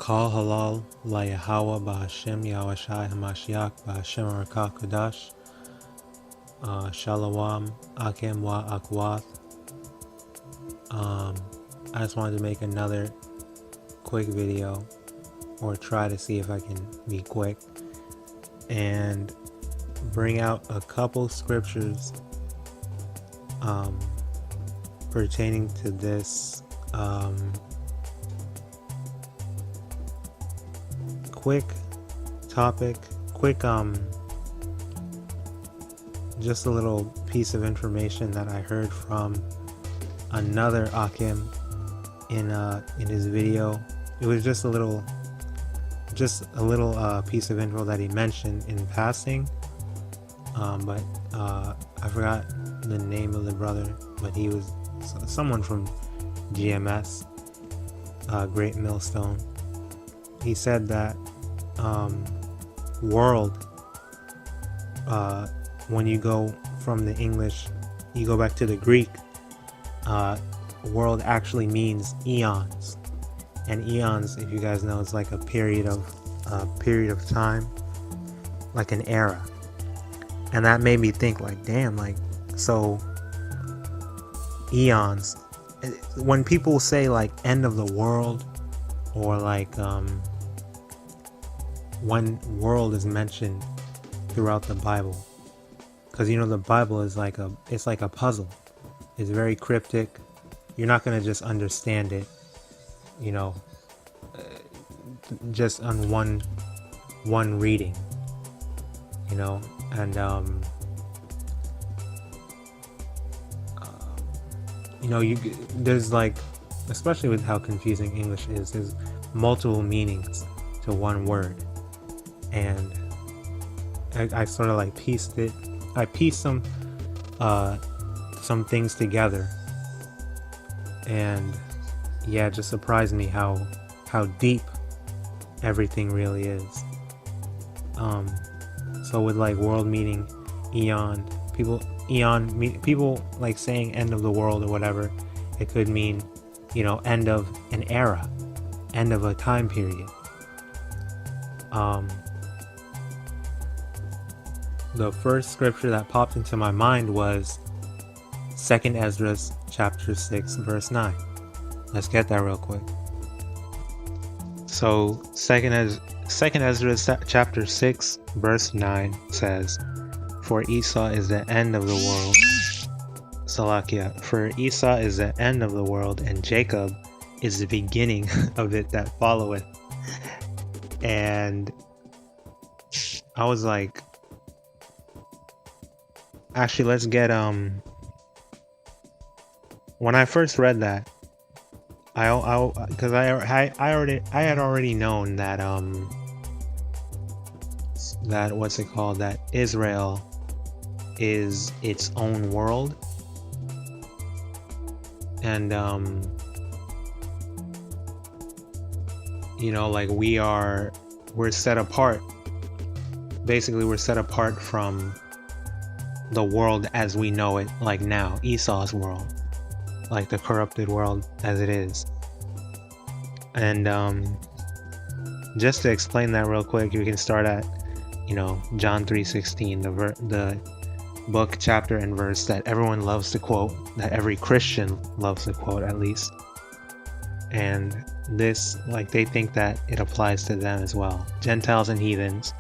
Kal halal la YAHAWAH ba'Hashem YAHAWASHI HaMASHAYACH ba'Hashem RAWCHAA QADASH Shalom Akem wa Akwath. I just wanted to make another quick video, or try to see if I can be quick, and bring out a couple scriptures pertaining to this quick topic, just a little piece of information that I heard from another Akim in his video. It was just a little piece of info that he mentioned in passing, but I forgot the name of the brother, but he was someone from GMS, Great Millstone. He said that world, when you go from the English, you go back to the Greek, world actually means eons, and eons, if you guys know, it's like a period of time, like an era. And that made me think, like, damn, like, so eons, when people say like end of the world, or like when world is mentioned throughout the Bible, because you know the Bible is like it's like a puzzle. It's very cryptic. You're not gonna just understand it, you know, just on one reading, you know. And you know, there's like, especially with how confusing English is, there's multiple meanings to one word, and I sort of like pieced some things together, and yeah, it just surprised me how deep everything really is. So with like world meaning eon, people like saying end of the world or whatever, it could mean, you know, end of an era, end of a time period. The first scripture that popped into my mind was 2nd Ezra chapter 6 verse 9. Let's get that real quick. So 2nd Ezra chapter 6 verse 9 says, "For Esau is the end of the world." Salakia. "For Esau is the end of the world, and Jacob is the beginning of it that followeth." And I was like, actually, let's get when I first read that, because I had already known that that what's it called, that Israel is its own world, and you know, like we're set apart. Basically, we're set apart from the world as we know it, like now, Esau's world, like the corrupted world as it is. And just to explain that real quick, you can start at, you know, John 3:16, the book, chapter, and verse that everyone loves to quote, that every Christian loves to quote at least. And this, like, they think that it applies to them as well. Gentiles and heathens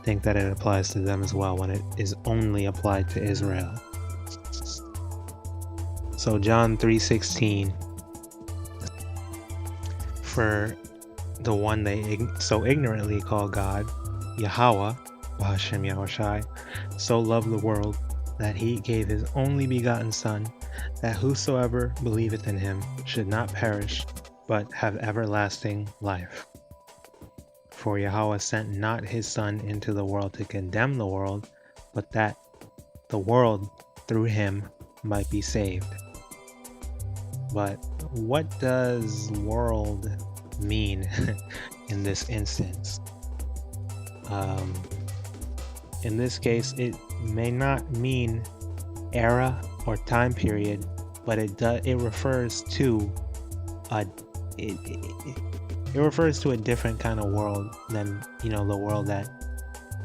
think that it applies to them as well, when it is only applied to Israel. So John 3:16, "For the one they so ignorantly call God, YAHAWAH, Ba'Hashem YAHAWASHI, so loved the world that he gave his only begotten Son, that whosoever believeth in him should not perish, but have everlasting life. For Yahweh sent not his Son into the world to condemn the world, but that the world through him might be saved." But what does world mean in this instance? In this case, it may not mean era or time period, but it refers to It refers to a different kind of world than, the world that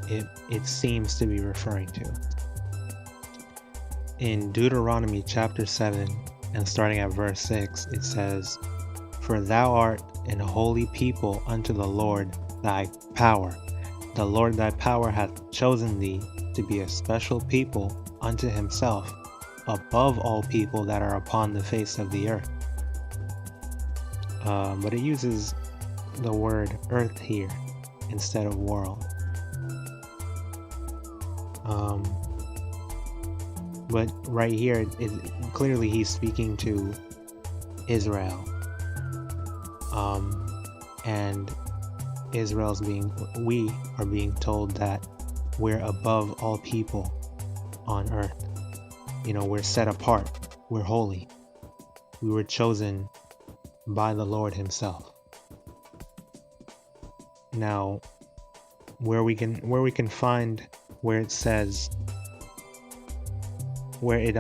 it seems to be referring to. In Deuteronomy chapter 7 and starting at verse 6, it says, "For thou art an holy people unto the Lord thy power. The Lord thy power hath chosen thee to be a special people unto himself, above all people that are upon the face of the earth." But it uses the word earth here instead of world. But right here, clearly he's speaking to Israel. And we are being told that we're above all people on earth. We're set apart. We're holy. We were chosen by the Lord himself. Now, where we can find where it says we're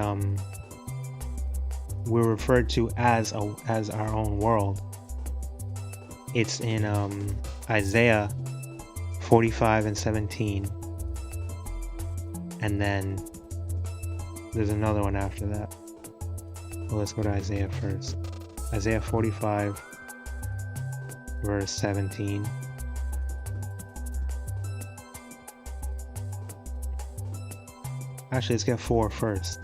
referred to as our own world, it's in Isaiah 45 and 17, and then there's another one after that. Well, let's go to Isaiah first. Isaiah 45 verse 17. Actually, let's get 4 first.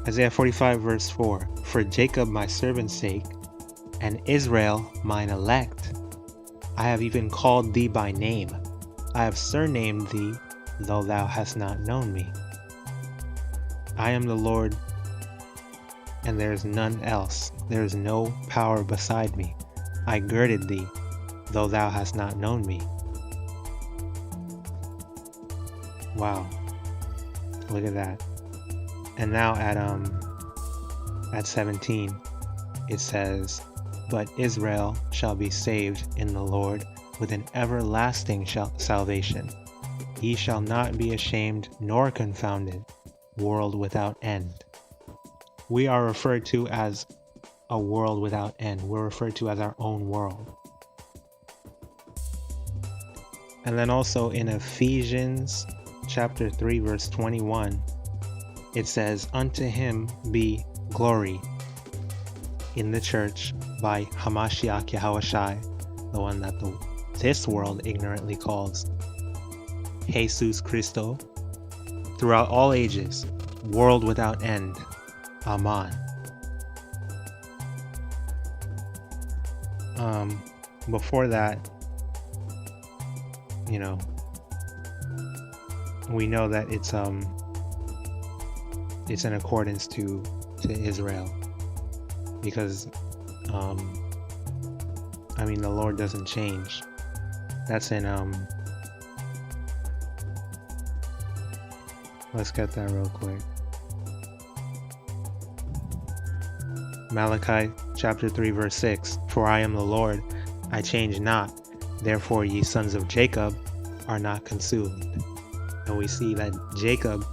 Isaiah 45 verse 4. "For Jacob my servant's sake, and Israel mine elect, I have even called thee by name. I have surnamed thee, though thou hast not known me. I am the Lord, and there is none else. There is no power beside me. I girded thee, though thou hast not known me." Wow. Look at that. And now at 17, it says, "But Israel shall be saved in the Lord with an everlasting salvation. He shall not be ashamed nor confounded, world without end." We are referred to as a world without end. We're referred to as our own world. And then also in Ephesians chapter 3 verse 21, it says, "Unto him be glory in the church by HaMashiach YAHAWASHI," the one that this world ignorantly calls Jesus Christo, "throughout all ages, world without end. Amen." Before that, we know that it's in accordance to Israel, because the Lord doesn't change. That's in let's get that real quick. Malachi chapter 3 verse 6, "For I am the Lord, I change not, therefore ye sons of Jacob are not consumed." And we see that Jacob,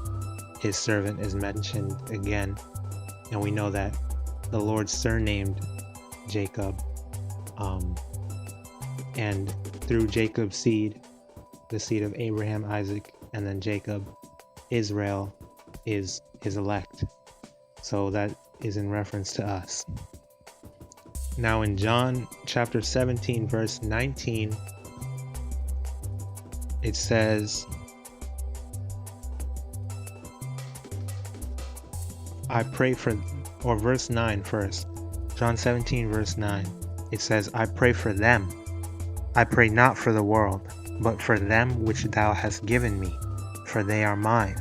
his servant, is mentioned again, and we know that the Lord surnamed Jacob, and through Jacob's seed, the seed of Abraham, Isaac, and then Jacob, Israel is his elect. So that is in reference to us. Now in John chapter 17 verse 19, it says, verse 9 first. John 17 verse 9. It says, "I pray for them. I pray not for the world, but for them which thou hast given me, for they are mine."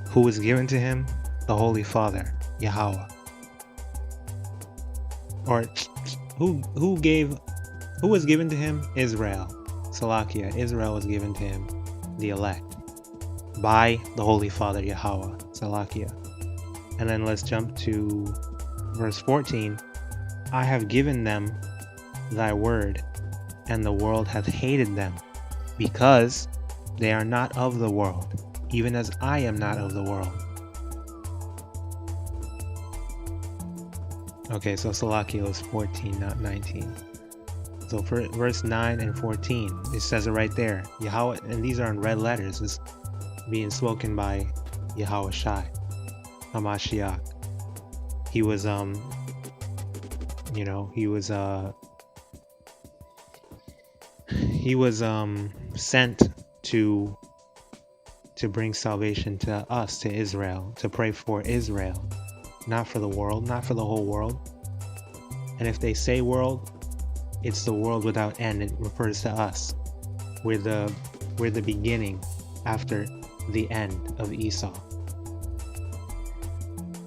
Who was given to him? The Holy Father, Yahawah. Or who was given to him? Israel. Salakia. Israel was given to him, the elect, by the Holy Father, Yahawah. Salakia. And then let's jump to verse 14. "I have given them thy word, and the world hath hated them, because they are not of the world, even as I am not of the world." Okay, so Salaki was 14, not 19. So for verse 9 and 14, it says it right there. Yahweh, and these are in red letters, is being spoken by YAHAWASHI, HaMASHAYACH. He was he was sent to bring salvation to us, to Israel, to pray for Israel, not for the world, not for the whole world. And if they say world, it's the world without end. It refers to us. We're the beginning after the end of Esau.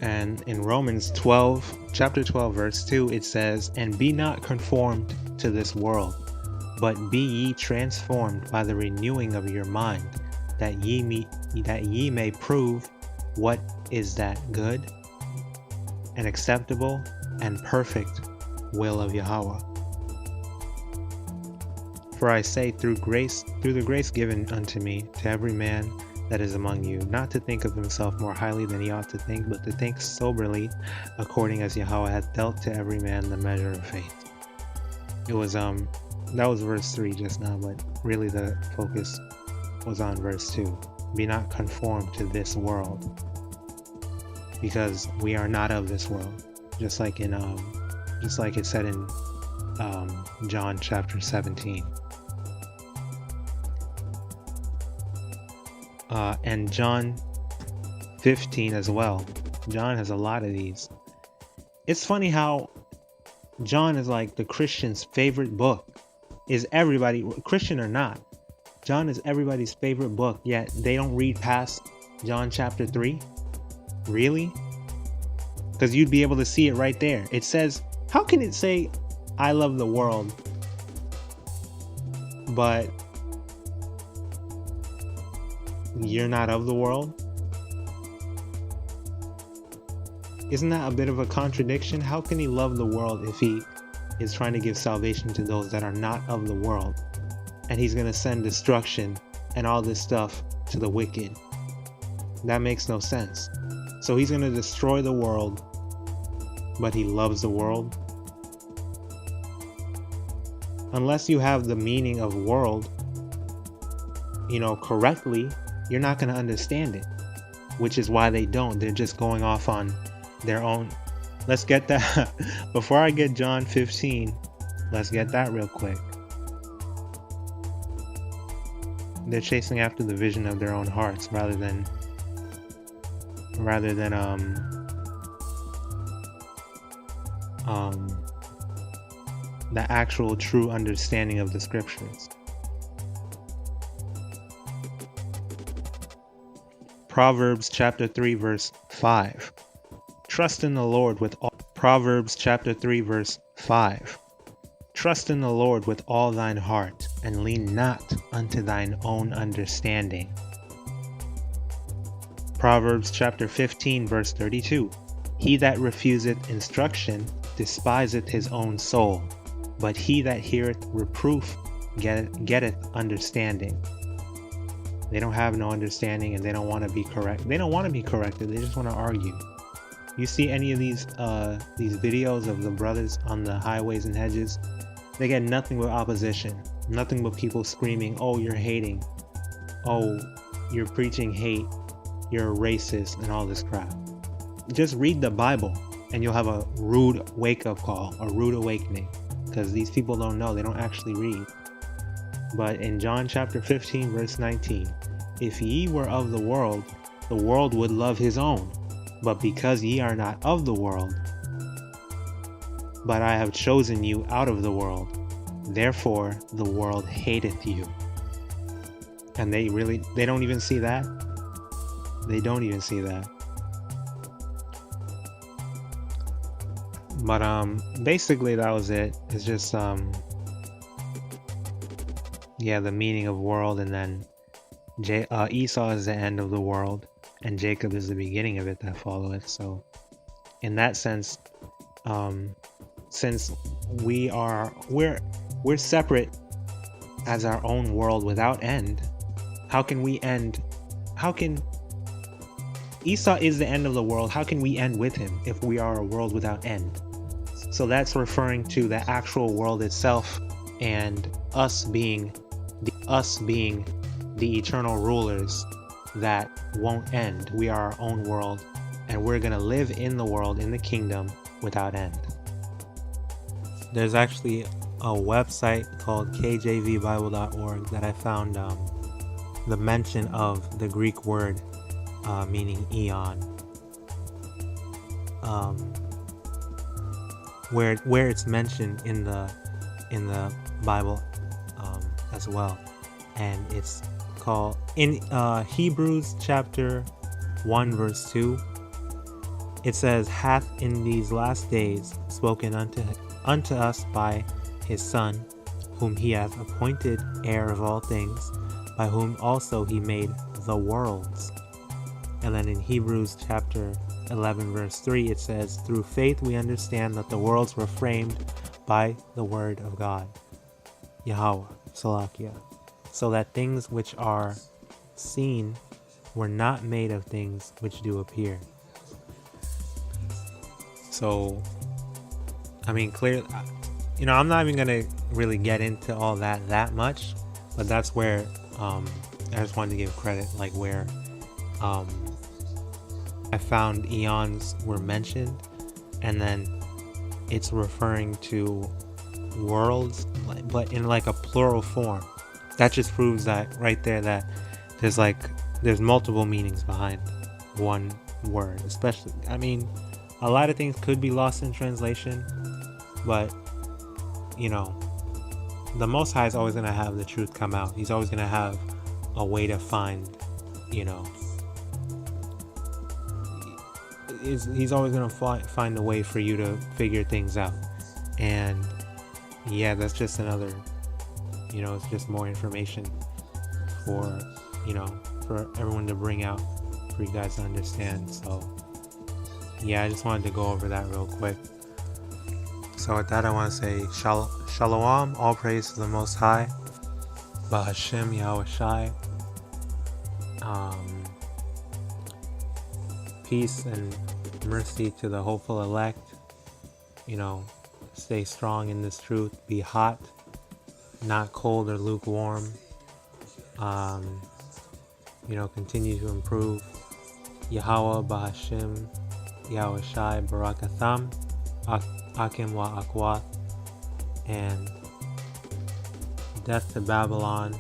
And in Romans 12, chapter 12, verse 2, it says, "And be not conformed to this world, but be ye transformed by the renewing of your mind, that ye may prove what is that good and acceptable and perfect will of Yahweh. For I say, through the grace given unto me, to every man that is among you, not to think of himself more highly than he ought to think, but to think soberly, according as Yahweh hath dealt to every man the measure of faith." It was that was verse 3 just now, but really the focus was on verse 2. Be not conformed to this world, because we are not of this world. Just like it said in John chapter 17. And John 15 as well. John has a lot of these. It's funny how John is like the Christian's favorite book. Is everybody, Christian or not, John is everybody's favorite book, yet they don't read past John chapter 3? Really? Because you'd be able to see it right there. It says, how can it say, I love the world, but you're not of the world? Isn't that a bit of a contradiction? How can he love the world if he is trying to give salvation to those that are not of the world? And he's going to send destruction and all this stuff to the wicked. That makes no sense. So he's going to destroy the world, but he loves the world? Unless you have the meaning of world, correctly, you're not going to understand it, which is why they don't. They're just going off on their own. Let's get that. Before I get John 15, let's get that real quick. They're chasing after the vision of their own hearts rather than the actual true understanding of the scriptures. Proverbs chapter 3 verse 5. Trust in the Lord with all. Proverbs chapter 3 verse 5. Trust in the Lord with all thine heart, and lean not unto thine own understanding. Proverbs chapter 15 verse 32. He that refuseth instruction despiseth his own soul, but he that heareth reproof getteth understanding. They don't have no understanding, and they don't want to be correct. They don't want to be corrected. They just want to argue. You see any of these videos of the brothers on the highways and hedges? They get nothing but opposition, nothing but people screaming, "Oh, you're hating. Oh, you're preaching hate. You're a racist," and all this crap. Just read the Bible, and you'll have a rude wake-up call, a rude awakening, because these people don't know. They don't actually read. But in John chapter 15, verse 19, if ye were of the world would love his own. But because ye are not of the world, but I have chosen you out of the world, therefore the world hateth you. And they don't even see that. They don't even see that. But basically that was it. It's just the meaning of world, and then Esau is the end of the world, and Jacob is the beginning of it that followeth. So in that sense, since we're separate as our own world without end, how can Esau is the end of the world? How can we end with him if we are a world without end? So that's referring to the actual world itself, and us being the eternal rulers that won't end. We are our own world, and we're gonna live in the world, in the kingdom, without end. There's actually a website called kjvbible.org that I found the mention of the Greek word meaning eon, where it's mentioned in the Bible as well, and it's called in Hebrews chapter 1 verse 2. It says, "Hath in these last days spoken unto us by his Son, whom he hath appointed heir of all things, by whom also he made the worlds." And then in Hebrews chapter 11 verse 3 it says, "Through faith we understand that the worlds were framed by the word of God, YAHAWAH, Salakia, so that things which are seen were not made of things which do appear." So, I mean, clearly, I'm not even gonna really get into all that much, but that's where I just wanted to give credit, like where I found eons were mentioned, and then it's referring to worlds, but in like a plural form. That just proves that right there that there's multiple meanings behind one word. Especially, I mean, a lot of things could be lost in translation, but the Most High is always going to have the truth come out. He's always going to have a way to find, he's always going to find a way for you to figure things out. And yeah, that's just another, it's just more information for, for everyone to bring out for you guys to understand. So yeah, I just wanted to go over that real quick. So with that, I want to say Shalom, all praise to the Most High, Bahashem Yahawashi. Peace and mercy to the hopeful elect. Stay strong in this truth. Be hot, not cold or lukewarm. Continue to improve. Yahawah, Bahashem Yahawashi, Barakatham, Akim wa Akwath, and death to Babylon,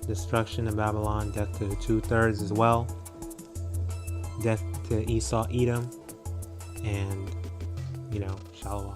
destruction of Babylon, death to the 2/3 as well, death to Esau, Edom, and Shalom.